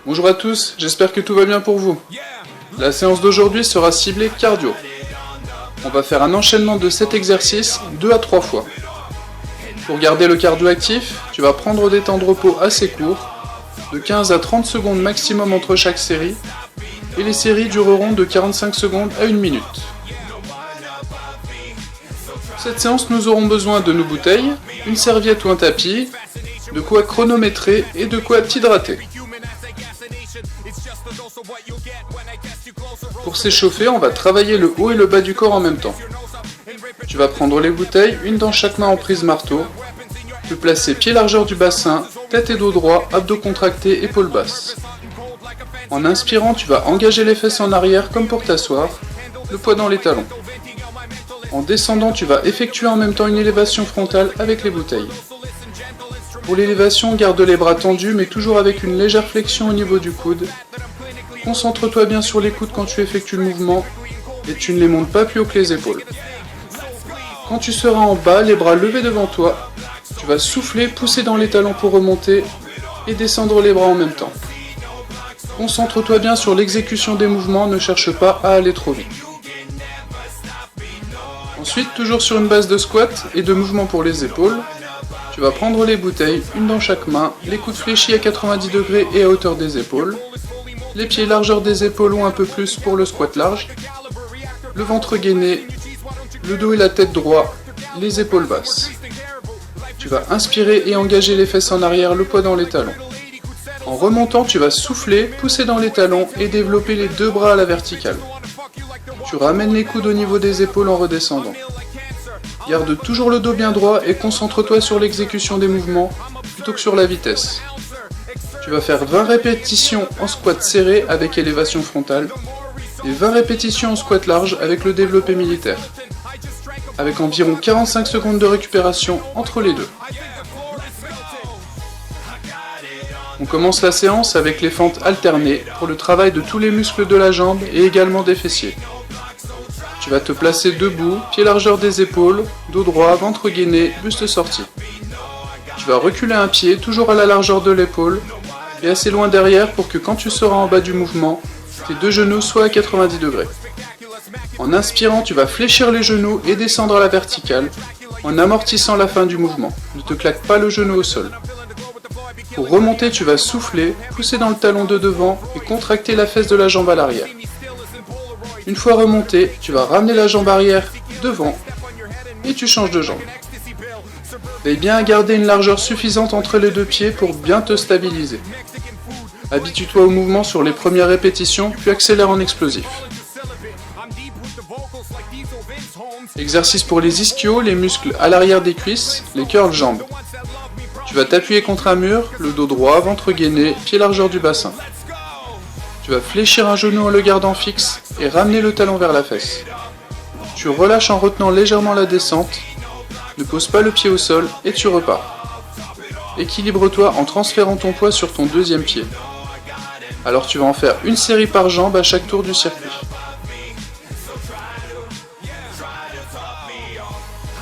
Bonjour à tous, j'espère que tout va bien pour vous. La séance d'aujourd'hui sera ciblée cardio. On va faire un enchaînement de 7 exercices 2 à 3 fois. Pour garder le cardio actif, tu vas prendre des temps de repos assez courts, de 15 à 30 secondes maximum entre chaque série, et les séries dureront de 45 secondes à 1 minute. Pour cette séance, nous aurons besoin de nos bouteilles, une serviette ou un tapis, de quoi chronométrer et de quoi t'hydrater. Pour s'échauffer, on va travailler le haut et le bas du corps en même temps. Tu vas prendre les bouteilles, une dans chaque main en prise marteau, te placer pied largeur du bassin, tête et dos droit, abdos contractés, épaules basses. En inspirant, tu vas engager les fesses en arrière comme pour t'asseoir, le poids dans les talons. En descendant, tu vas effectuer en même temps une élévation frontale avec les bouteilles. Pour l'élévation, garde les bras tendus mais toujours avec une légère flexion au niveau du coude. Concentre-toi bien sur les coudes quand tu effectues le mouvement et tu ne les montes pas plus haut que les épaules. Quand tu seras en bas, les bras levés devant toi, tu vas souffler, pousser dans les talons pour remonter et descendre les bras en même temps. Concentre-toi bien sur l'exécution des mouvements, ne cherche pas à aller trop vite. Ensuite, toujours sur une base de squat et de mouvement pour les épaules, tu vas prendre les bouteilles, une dans chaque main, les coudes fléchis à 90 degrés et à hauteur des épaules, les pieds largeur des épaules ou un peu plus pour le squat large, le ventre gainé, le dos et la tête droit, les épaules basses. Tu vas inspirer et engager les fesses en arrière, le poids dans les talons. En remontant, tu vas souffler, pousser dans les talons et développer les deux bras à la verticale. Tu ramènes les coudes au niveau des épaules en redescendant. Garde toujours le dos bien droit et concentre-toi sur l'exécution des mouvements plutôt que sur la vitesse. Tu vas faire 20 répétitions en squat serré avec élévation frontale et 20 répétitions en squat large avec le développé militaire, avec environ 45 secondes de récupération entre les deux. On commence la séance avec les fentes alternées pour le travail de tous les muscles de la jambe et également des fessiers. Tu vas te placer debout, pied largeur des épaules, dos droit, ventre gainé, buste sorti. Tu vas reculer un pied, toujours à la largeur de l'épaule, et assez loin derrière pour que quand tu seras en bas du mouvement, tes deux genoux soient à 90 degrés. En inspirant, tu vas fléchir les genoux et descendre à la verticale, en amortissant la fin du mouvement. Ne te claque pas le genou au sol. Pour remonter, tu vas souffler, pousser dans le talon de devant et contracter la fesse de la jambe à l'arrière. Une fois remonté, tu vas ramener la jambe arrière devant et tu changes de jambe. Veille bien à garder une largeur suffisante entre les deux pieds pour bien te stabiliser. Habitue-toi au mouvement sur les premières répétitions, puis accélère en explosif. Exercice pour les ischios, les muscles à l'arrière des cuisses, les curls jambes. Tu vas t'appuyer contre un mur, le dos droit, ventre gainé, pied largeur du bassin. Tu vas fléchir un genou en le gardant fixe et ramener le talon vers la fesse. Tu relâches en retenant légèrement la descente, ne pose pas le pied au sol et tu repars. Équilibre-toi en transférant ton poids sur ton deuxième pied. Alors tu vas en faire une série par jambe à chaque tour du circuit.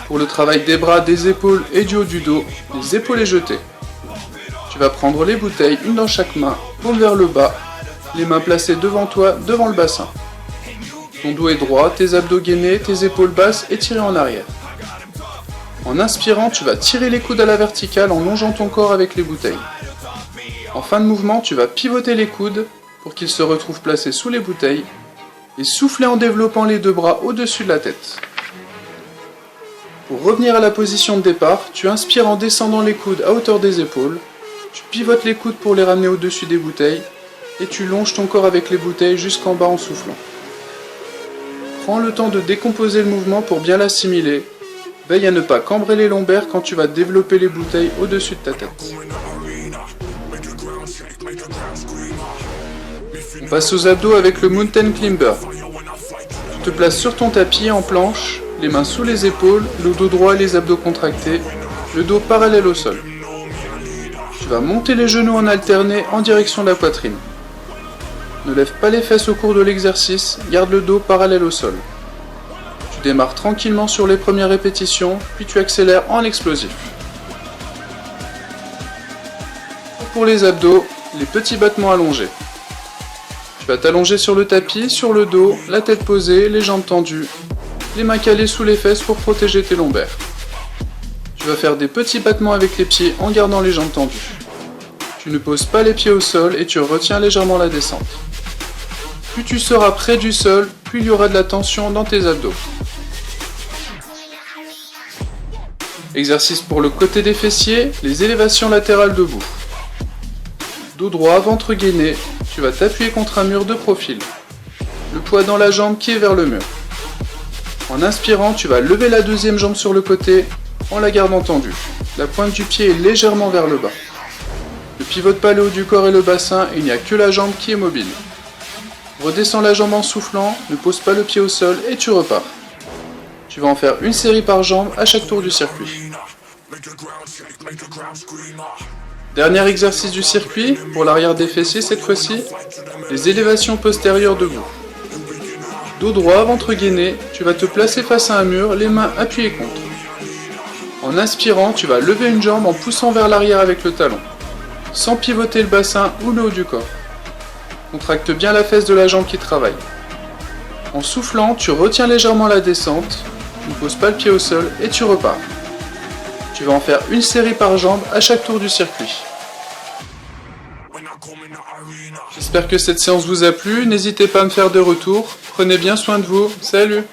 Pour le travail des bras, des épaules et du haut du dos, les épaules jetées. Tu vas prendre les bouteilles, une dans chaque main, paume vers le bas, les mains placées devant toi, devant le bassin. Ton dos est droit, tes abdos gainés, tes épaules basses et tirées en arrière. En inspirant, tu vas tirer les coudes à la verticale en longeant ton corps avec les bouteilles. En fin de mouvement, tu vas pivoter les coudes pour qu'ils se retrouvent placés sous les bouteilles et souffler en développant les deux bras au-dessus de la tête. Pour revenir à la position de départ, tu inspires en descendant les coudes à hauteur des épaules, tu pivotes les coudes pour les ramener au-dessus des bouteilles et tu longes ton corps avec les bouteilles jusqu'en bas en soufflant. Prends le temps de décomposer le mouvement pour bien l'assimiler. Veille à ne pas cambrer les lombaires quand tu vas développer les bouteilles au-dessus de ta tête. On passe aux abdos avec le Mountain Climber. Tu te places sur ton tapis en planche, les mains sous les épaules, le dos droit et les abdos contractés, le dos parallèle au sol. Tu vas monter les genoux en alterné en direction de la poitrine. Ne lève pas les fesses au cours de l'exercice, garde le dos parallèle au sol. Tu démarres tranquillement sur les premières répétitions, puis tu accélères en explosif. Pour les abdos, les petits battements allongés. Tu vas t'allonger sur le tapis, sur le dos, la tête posée, les jambes tendues, les mains calées sous les fesses pour protéger tes lombaires. Tu vas faire des petits battements avec les pieds en gardant les jambes tendues. Tu ne poses pas les pieds au sol et tu retiens légèrement la descente. Plus tu seras près du sol, plus il y aura de la tension dans tes abdos. Exercice pour le côté des fessiers, les élévations latérales debout. Dos droit, ventre gainé, tu vas t'appuyer contre un mur de profil. Le poids dans la jambe qui est vers le mur. En inspirant, tu vas lever la deuxième jambe sur le côté en la gardant tendue. La pointe du pied est légèrement vers le bas. Ne pivote pas le haut du corps et le bassin, il n'y a que la jambe qui est mobile. Redescends la jambe en soufflant, ne pose pas le pied au sol et tu repars. Tu vas en faire une série par jambe à chaque tour du circuit. Dernier exercice du circuit, pour l'arrière des fessiers cette fois-ci, les élévations postérieures debout. Dos droit, ventre gainé, tu vas te placer face à un mur, les mains appuyées contre. En inspirant, tu vas lever une jambe en poussant vers l'arrière avec le talon, sans pivoter le bassin ou le haut du corps. Contracte bien la fesse de la jambe qui travaille. En soufflant, tu retiens légèrement la descente, ne poses pas le pied au sol et tu repars. Tu vas en faire une série par jambe à chaque tour du circuit. J'espère que cette séance vous a plu, n'hésitez pas à me faire de retours. Prenez bien soin de vous, salut!